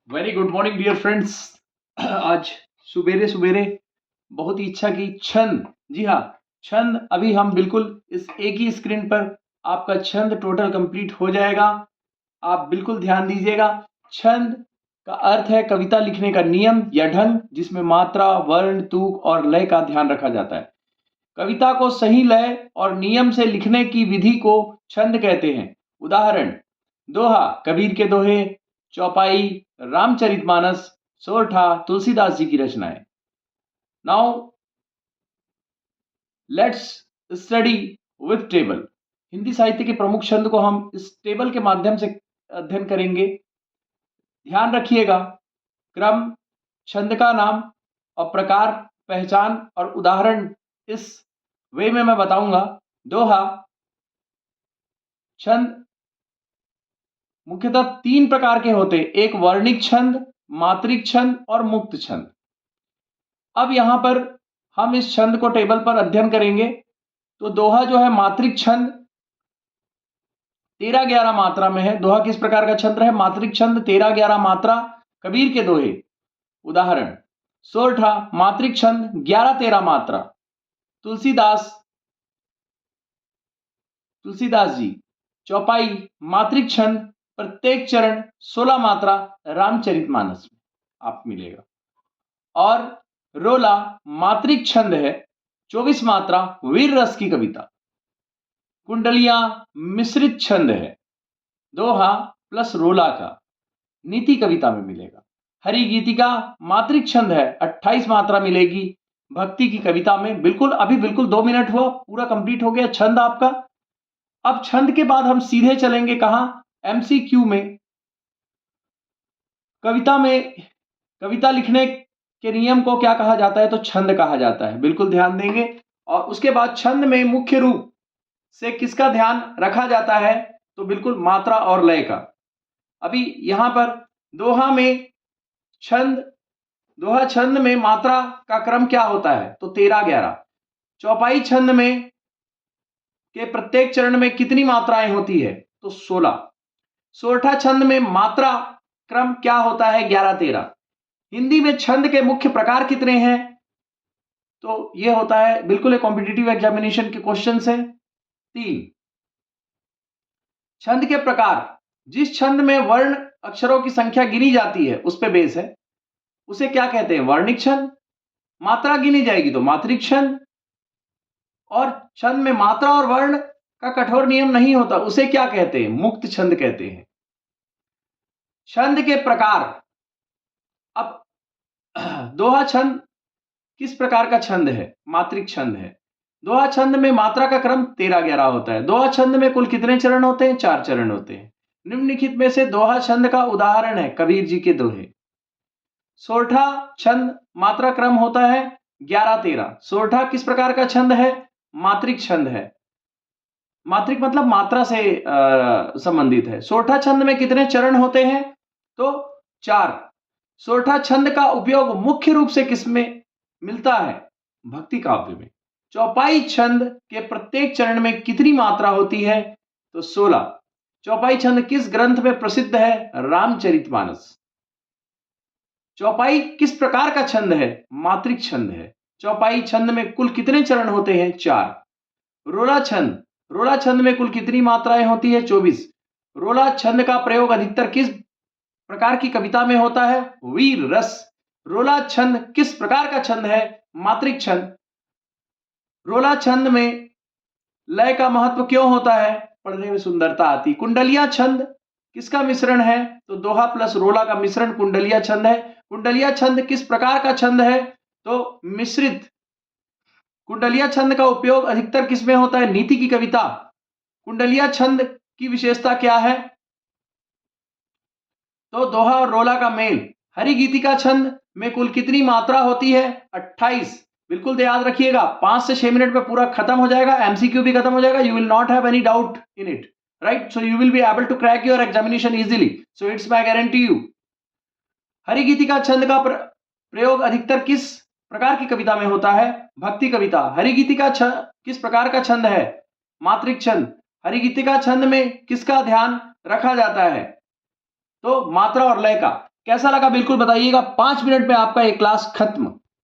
Very good morning dear friends. आज सुबेरे सुबेरे बहुत ही इच्छा की छंद। जी हाँ, छंद अभी हम बिल्कुल इस एक ही स्क्रीन पर आपका छंद टोटल कंप्लीट हो जाएगा। आप बिल्कुल ध्यान दीजिएगा। छंद का अर्थ है कविता लिखने का नियम या ढंग, जिसमें मात्रा, वर्ण, तूक और लय का ध्यान रखा जाता है। कविता को सही लय और नियम से लिखने की विधि को छंद कहते हैं। उदाहरण: दोहा कबीर के दोहे, चौपाई रामचरितमानस, सोरठा तुलसीदास जी की रचनाएं। Now let's study with table. Hindi साहित्य के प्रमुख छंद को हम इस टेबल के माध्यम से अध्ययन करेंगे। ध्यान रखिएगा, क्रम, छंद का नाम और प्रकार, पहचान और उदाहरण इस वे में मैं बताऊंगा। दोहा छंद मुख्यतः तीन प्रकार के होते हैं: एक वर्णिक छंद, मात्रिक छंद और मुक्त छंद। अब यहां पर हम इस छंद को टेबल पर अध्ययन करेंगे। तो दोहा जो है मात्रिक छंद 13-11 मात्रा में है। दोहा किस प्रकार का छंद है? मात्रिक छंद, 13-11 मात्रा। कबीर के दोहे, उदाहरण: सोरठा मात्रिक छंद, 11-13 मात्रा। तुलसीदास जी। चौपाई मात्रिक छंद, प्रत्येक चरण 16 मात्रा। रामचरितमानस में आप मिलेगा। और रोला मात्रिक छंद है, 24 मात्रा, वीर रस की कविता। कुंडलियां मिश्रित छंद है, दोहा प्लस रोला का, नीति कविता में मिलेगा। हरि गीतिका मात्रिक छंद है, 28 मात्रा मिलेगी भक्ति की कविता में। बिल्कुल 2 मिनट हुआ, पूरा कंप्लीट हो गया छंद आपका। अब छंद के बाद हम सीधे चलेंगे कहां? एमसीक्यू में। कविता लिखने के नियम को क्या कहा जाता है? तो छंद कहा जाता है। बिल्कुल ध्यान देंगे। और उसके बाद छंद में मुख्य रूप से किसका ध्यान रखा जाता है? तो बिल्कुल मात्रा और लय का। अभी यहां पर दोहा छंद में मात्रा का क्रम क्या होता है? तो 13-11। चौपाई छंद में के प्रत्येक चरण में कितनी मात्राएं होती है? तो 16। सोरठा छंद में मात्रा क्रम क्या होता है? 11-13। हिंदी में छंद के मुख्य प्रकार कितने हैं? तो यह होता है, बिल्कुल एक कॉम्पिटिटिव एग्जामिनेशन के क्वेश्चन है, 3। छंद के प्रकार: जिस छंद में वर्ण अक्षरों की संख्या गिनी जाती है उस पे बेस है, उसे क्या कहते हैं? वर्णिक छंद। मात्रा गिनी जाएगी तो मात्रिक छंद। और छंद में मात्रा और वर्ण का कठोर नियम नहीं होता, उसे क्या कहते हैं? मुक्त छंद कहते हैं। छंद के प्रकार। अब दोहा छंद किस प्रकार का छंद है? मात्रिक छंद है। दोहा छंद में मात्रा का क्रम 13-11 होता है। दोहा छंद में कुल कितने चरण होते हैं? 4 चरण होते हैं। निम्नलिखित में से दोहा छंद का उदाहरण है कबीर जी के दोहे। सोरठा छंद मात्रा क्रम होता है 11-13। सोरठा किस प्रकार का छंद है? मात्रिक छंद है। मात्रिक मतलब मात्रा से संबंधित है। सोरठा छंद में कितने चरण होते हैं? तो 4। सोरठा छंद का उपयोग मुख्य रूप से किसमें मिलता है? भक्ति काव्य में। चौपाई छंद के प्रत्येक चरण में कितनी मात्रा होती है? तो 16। चौपाई छंद किस ग्रंथ में प्रसिद्ध है? रामचरितमानस। चौपाई किस प्रकार का छंद है? मात्रिक छंद है। चौपाई छंद में कुल कितने चरण होते हैं? 4। रोला छंद में कुल कितनी मात्राएं होती है? 24। रोला छंद का प्रयोग अधिकतर किस प्रकार की कविता में होता है? वीर रस। रोला छंद किस प्रकार का छंद है? मात्रिक छंद। रोला छंद में लय का महत्व क्यों होता है? पढ़ने में सुंदरता आती। कुंडलिया छंद किसका मिश्रण है? तो दोहा प्लस रोला का मिश्रण कुंडलिया छंद है। कुंडलिया छंद किस प्रकार का छंद है? तो मिश्रित। कुंडलिया छंद का उपयोग अधिकतर किसमें होता है? नीति की कविता। कुंडलिया छंद की विशेषता क्या है? तो दोहा और रोला का मेल। हरि गीतिका छंद में कुल कितनी मात्रा होती है? 28। बिल्कुल याद रखिएगा, 5 से 6 मिनट में पूरा खत्म हो जाएगा, एमसीक्यू भी खत्म हो जाएगा। You will not have any doubt in it, right? So you will be able to crack your examination easily, so it's my guarantee you. हरि गीतिका छंद का प्रयोग अधिकतर किस प्रकार की कविता में होता है? भक्ति कविता। हरि गीतिका किस प्रकार का छंद है? मात्रिक छंद। हरि गीतिका छंद में किसका ध्यान रखा जाता है? तो मात्रा और लय का। कैसा लगा बिल्कुल बताइएगा। 5 मिनट में आपका ये क्लास खत्म।